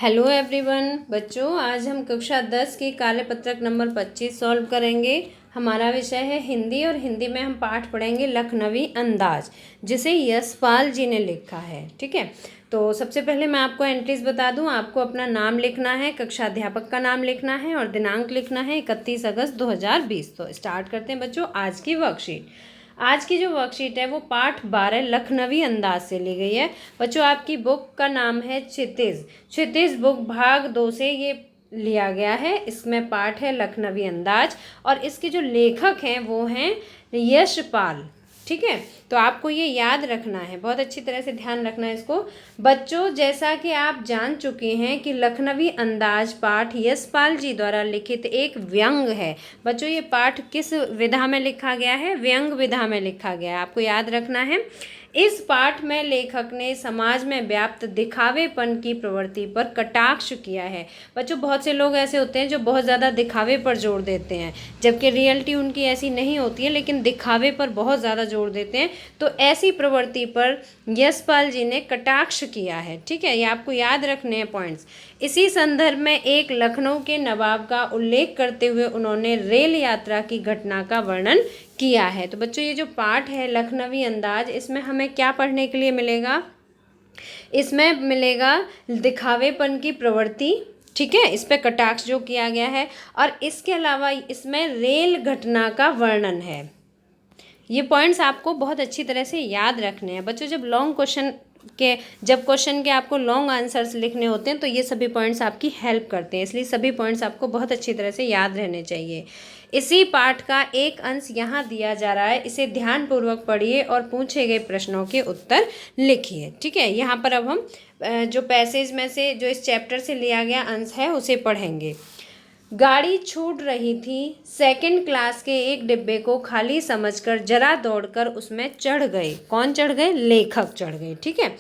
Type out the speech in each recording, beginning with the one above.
Hello everyone बच्चों, आज हम कक्षा 10 की कार्यपत्रक नंबर 25 सॉल्व करेंगे। हमारा विषय है हिंदी और हिंदी में हम पाठ पढ़ेंगे लखनवी अंदाज, जिसे यशपाल जी ने लिखा है। ठीक है, तो सबसे पहले मैं आपको एंट्रीज बता दूं। आपको अपना नाम लिखना है, कक्षा अध्यापक का नाम लिखना है और दिनांक लिखना है 31 अगस्त 2020। तो स्टार्ट करते हैं बच्चों आज की वर्कशीट। आज की जो वर्कशीट है वो पाठ 12 लखनवी अंदाज से ली गई है। बच्चों आपकी बुक का नाम है क्षितिज बुक भाग 2 से ये लिया गया है। इसमें पाठ है लखनवी अंदाज और इसके जो लेखक हैं वो हैं यशपाल। ठीक है, तो आपको ये याद रखना है, बहुत अच्छी तरह से ध्यान रखना है इसको। बच्चों जैसा कि आप जान चुके हैं कि लखनवी अंदाज पाठ यशपाल जी द्वारा लिखित एक व्यंग है। बच्चों ये पाठ किस विधा में लिखा गया है? व्यंग विधा में लिखा गया है, आपको याद रखना है। इस पाठ में लेखक ने समाज में व्याप्त दिखावेपन की प्रवृत्ति पर कटाक्ष किया है। बच्चों बहुत से लोग ऐसे होते हैं जो बहुत ज़्यादा दिखावे पर जोर देते हैं, जबकि रियलिटी उनकी ऐसी नहीं होती है, लेकिन दिखावे पर बहुत ज़्यादा जोर देते हैं। तो ऐसी प्रवृत्ति पर यशपाल जी ने कटाक्ष किया है। ठीक है, ये आपको याद रखने हैं पॉइंट्स। इसी संदर्भ में एक लखनऊ के नवाब का उल्लेख करते हुए उन्होंने रेल यात्रा की घटना का वर्णन किया है। तो बच्चों ये जो पाठ है लखनवी अंदाज, इसमें हमें क्या पढ़ने के लिए मिलेगा? इसमें मिलेगा दिखावेपन की प्रवृत्ति। ठीक है, इस पे कटाक्ष जो किया गया है और इसके अलावा इसमें रेल घटना का वर्णन है। ये पॉइंट्स आपको बहुत अच्छी तरह से याद रखने हैं बच्चों। जब क्वेश्चन के आपको लॉन्ग आंसर्स लिखने होते हैं तो ये सभी पॉइंट्स आपकी हेल्प करते हैं, इसलिए सभी पॉइंट्स आपको बहुत अच्छी तरह से याद रहने चाहिए। इसी पाठ का एक अंश यहाँ दिया जा रहा है, इसे ध्यानपूर्वक पढ़िए और पूछे गए प्रश्नों के उत्तर लिखिए। ठीक है, यहाँ पर अब हम जो पैसेज में से जो इस चैप्टर से लिया गया अंश है उसे पढ़ेंगे। गाड़ी छूट रही थी। सेकंड क्लास के एक डिब्बे को खाली समझकर जरा दौड़कर उसमें चढ़ गए। कौन चढ़ गए? लेखक चढ़ गए। ठीक है,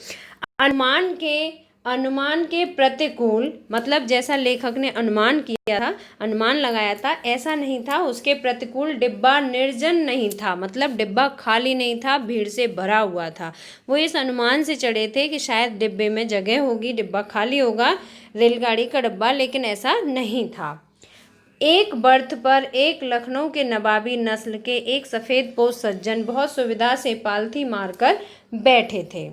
अनुमान के प्रतिकूल, मतलब जैसा लेखक ने अनुमान किया था, अनुमान लगाया था, ऐसा नहीं था। उसके प्रतिकूल डिब्बा निर्जन नहीं था, मतलब डिब्बा खाली नहीं था, भीड़ से भरा हुआ था। वो इस अनुमान से चढ़े थे कि शायद डिब्बे में जगह होगी, डिब्बा खाली होगा, रेलगाड़ी का डिब्बा, लेकिन ऐसा नहीं था। एक बर्थ पर एक लखनऊ के नवाबी नस्ल के एक सफ़ेदपोश सज्जन बहुत सुविधा से पालथी मारकर बैठे थे।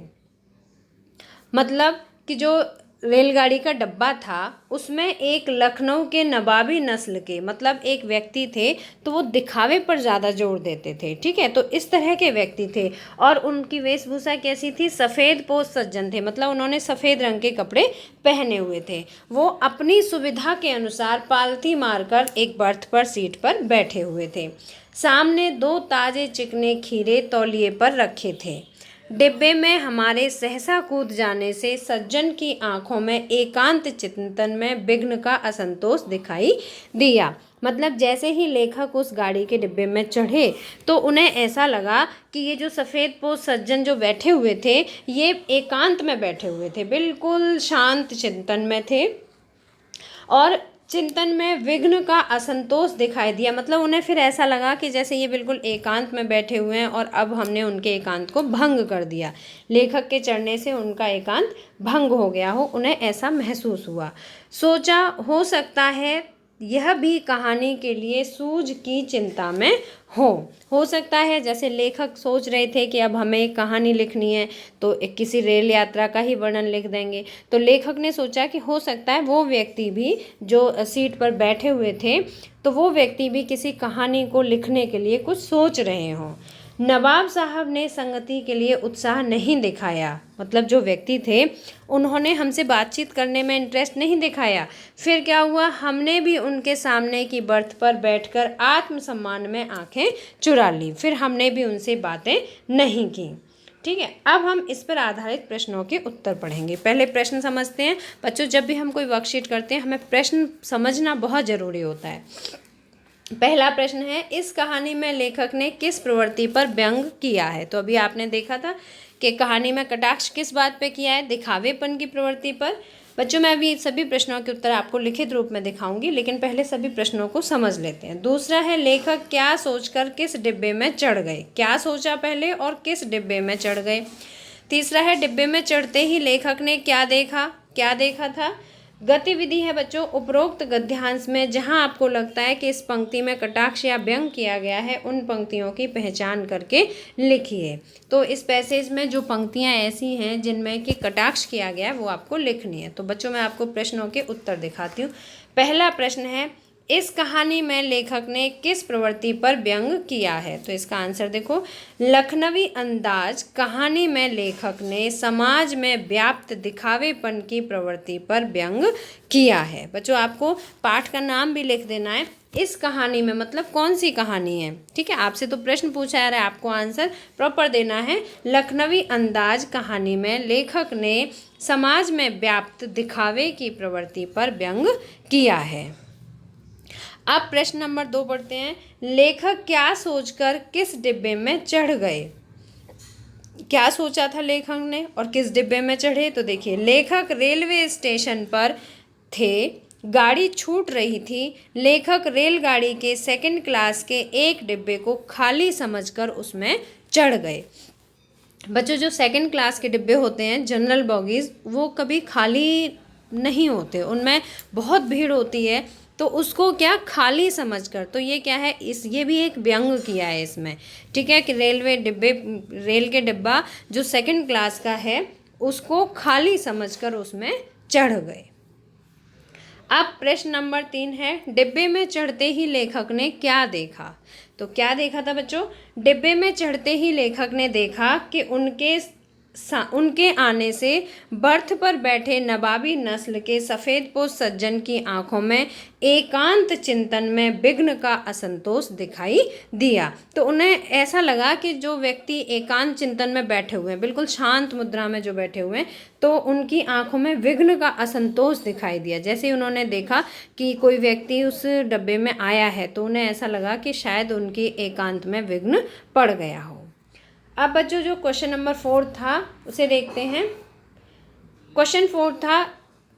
मतलब कि जो रेलगाड़ी का डब्बा था उसमें एक लखनऊ के नवाबी नस्ल के, मतलब एक व्यक्ति थे, तो वो दिखावे पर ज़्यादा जोर देते थे। ठीक है, तो इस तरह के व्यक्ति थे और उनकी वेशभूषा कैसी थी? सफ़ेदपोश सज्जन थे, मतलब उन्होंने सफ़ेद रंग के कपड़े पहने हुए थे। वो अपनी सुविधा के अनुसार पालथी मारकर एक बर्थ पर, सीट पर बैठे हुए थे। सामने 2 ताज़े चिकने खीरे तौलिए पर रखे थे। डिब्बे में हमारे सहसा कूद जाने से सज्जन की आंखों में एकांत चिंतन में विघ्न का असंतोष दिखाई दिया। मतलब जैसे ही लेखक उस गाड़ी के डिब्बे में चढ़े तो उन्हें ऐसा लगा कि ये जो सफ़ेदपोश सज्जन जो बैठे हुए थे ये एकांत में बैठे हुए थे, बिल्कुल शांत चिंतन में थे और चिंतन में विघ्न का असंतोष दिखाई दिया। मतलब उन्हें फिर ऐसा लगा कि जैसे ये बिल्कुल एकांत में बैठे हुए हैं और अब हमने उनके एकांत को भंग कर दिया, लेखक के चढ़ने से उनका एकांत भंग हो गया हो, उन्हें ऐसा महसूस हुआ। सोचा हो सकता है यह भी कहानी के लिए सूझ की चिंता में हो सकता है जैसे लेखक सोच रहे थे कि अब हमें एक कहानी लिखनी है तो एक किसी रेल यात्रा का ही वर्णन लिख देंगे, तो लेखक ने सोचा कि हो सकता है वो व्यक्ति भी जो सीट पर बैठे हुए थे तो वो व्यक्ति भी किसी कहानी को लिखने के लिए कुछ सोच रहे हों। नवाब साहब ने संगति के लिए उत्साह नहीं दिखाया, मतलब जो व्यक्ति थे उन्होंने हमसे बातचीत करने में इंटरेस्ट नहीं दिखाया। फिर क्या हुआ? हमने भी उनके सामने की बर्थ पर बैठकर आत्मसम्मान में आंखें चुरा ली, फिर हमने भी उनसे बातें नहीं की। ठीक है, अब हम इस पर आधारित प्रश्नों के उत्तर पढ़ेंगे। पहले प्रश्न समझते हैं बच्चों। जब भी हम कोई वर्कशीट करते हैं हमें प्रश्न समझना बहुत ज़रूरी होता है। पहला प्रश्न है, इस कहानी में लेखक ने किस प्रवृत्ति पर व्यंग किया है? तो अभी आपने देखा था कि कहानी में कटाक्ष किस बात पे किया है? दिखावेपन की प्रवृत्ति पर। बच्चों मैं अभी सभी प्रश्नों के उत्तर आपको लिखित रूप में दिखाऊंगी, लेकिन पहले सभी प्रश्नों को समझ लेते हैं। दूसरा है, लेखक क्या सोचकर किस डिब्बे में चढ़ गए? क्या सोचा पहले और किस डिब्बे में चढ़ गए? तीसरा है, डिब्बे में चढ़ते ही लेखक ने क्या देखा था? गतिविधि है बच्चों, उपरोक्त गद्यांश में जहां आपको लगता है कि इस पंक्ति में कटाक्ष या व्यंग किया गया है उन पंक्तियों की पहचान करके लिखिए। तो इस पैसेज में जो पंक्तियां ऐसी हैं जिनमें कि कटाक्ष किया गया है वो आपको लिखनी है। तो बच्चों मैं आपको प्रश्नों के उत्तर दिखाती हूँ। पहला प्रश्न है, इस कहानी में लेखक ने किस प्रवृत्ति पर व्यंग किया है? तो इसका आंसर देखो, लखनवी अंदाज कहानी में लेखक ने समाज में व्याप्त दिखावेपन की प्रवृत्ति पर व्यंग किया है। बच्चों आपको पाठ का नाम भी लिख देना है। इस कहानी में मतलब कौन सी कहानी है, ठीक है। आपसे तो प्रश्न पूछा जा रहा है, आपको आंसर प्रॉपर देना है। लखनवी अंदाज कहानी में लेखक ने समाज में व्याप्त दिखावे की प्रवृत्ति पर व्यंग किया है। अब प्रश्न नंबर 2 पढ़ते हैं। लेखक क्या सोचकर किस डिब्बे में चढ़ गए? क्या सोचा था लेखक ने और किस डिब्बे में चढ़े? तो देखिए, लेखक रेलवे स्टेशन पर थे, गाड़ी छूट रही थी, लेखक रेलगाड़ी के सेकंड क्लास के एक डिब्बे को खाली समझकर उसमें चढ़ गए। बच्चों जो सेकंड क्लास के डिब्बे होते हैं, जनरल बॉगीज, वो कभी खाली नहीं होते, उनमें बहुत भीड़ होती है, तो उसको क्या खाली समझकर, तो ये क्या है, ये भी एक व्यंग किया है इसमें, ठीक है, कि रेल के डिब्बा जो सेकंड क्लास का है उसको खाली समझकर उसमें चढ़ गए। अब प्रश्न नंबर 3 है, डिब्बे में चढ़ते ही लेखक ने क्या देखा? तो क्या देखा था बच्चों? डिब्बे में चढ़ते ही लेखक ने देखा कि उनके आने से बर्थ पर बैठे नवाबी नस्ल के सफ़ेदपोश सज्जन की आंखों में एकांत चिंतन में विघ्न का असंतोष दिखाई दिया। तो उन्हें ऐसा लगा कि जो व्यक्ति एकांत चिंतन में बैठे हुए हैं, बिल्कुल शांत मुद्रा में जो बैठे हुए हैं, तो उनकी आंखों में विघ्न का असंतोष दिखाई दिया। जैसे ही उन्होंने देखा कि कोई व्यक्ति उस डब्बे में आया है तो उन्हें ऐसा लगा कि शायद उनकी एकांत में विघ्न पड़ गया हो। अब बच्चों जो क्वेश्चन नंबर 4 था उसे देखते हैं। क्वेश्चन 4 था,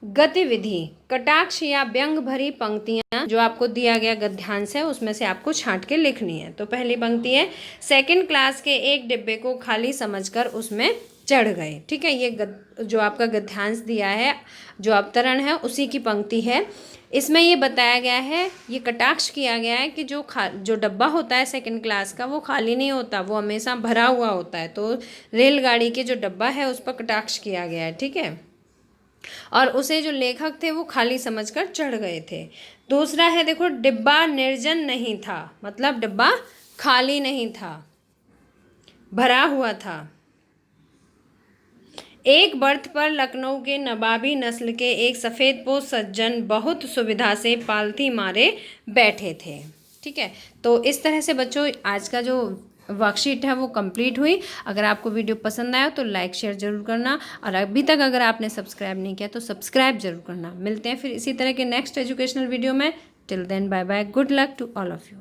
गतिविधि कटाक्ष या व्यंग भरी पंक्तियां जो आपको दिया गया गद्यांश है उसमें से आपको छांट के लिखनी है। तो पहली पंक्ति है, सेकंड क्लास के एक डिब्बे को खाली समझकर उसमें चढ़ गए, ठीक है। ये जो आपका गद्यांश दिया है, जो अवतरण है, उसी की पंक्ति है। इसमें ये बताया गया है, ये कटाक्ष किया गया है कि जो डब्बा होता है सेकंड क्लास का वो खाली नहीं होता, वो हमेशा भरा हुआ होता है। तो रेलगाड़ी के जो डब्बा है उस पर कटाक्ष किया गया है, ठीक है, और उसे जो लेखक थे वो खाली समझकर चढ़ गए थे। दूसरा है देखो, डिब्बा निर्जन नहीं था, मतलब डिब्बा खाली नहीं था, भरा हुआ था। एक बर्थ पर लखनऊ के नवाबी नस्ल के एक सफ़ेदपोश सज्जन बहुत सुविधा से पालथी मारे बैठे थे, ठीक है। तो इस तरह से बच्चों आज का जो वर्कशीट है वो कंप्लीट हुई। अगर आपको वीडियो पसंद आया तो लाइक शेयर ज़रूर करना, और अभी तक अगर आपने सब्सक्राइब नहीं किया तो सब्सक्राइब ज़रूर करना। मिलते हैं फिर इसी तरह के नेक्स्ट एजुकेशनल वीडियो में। Till then bye bye, good luck to all of you.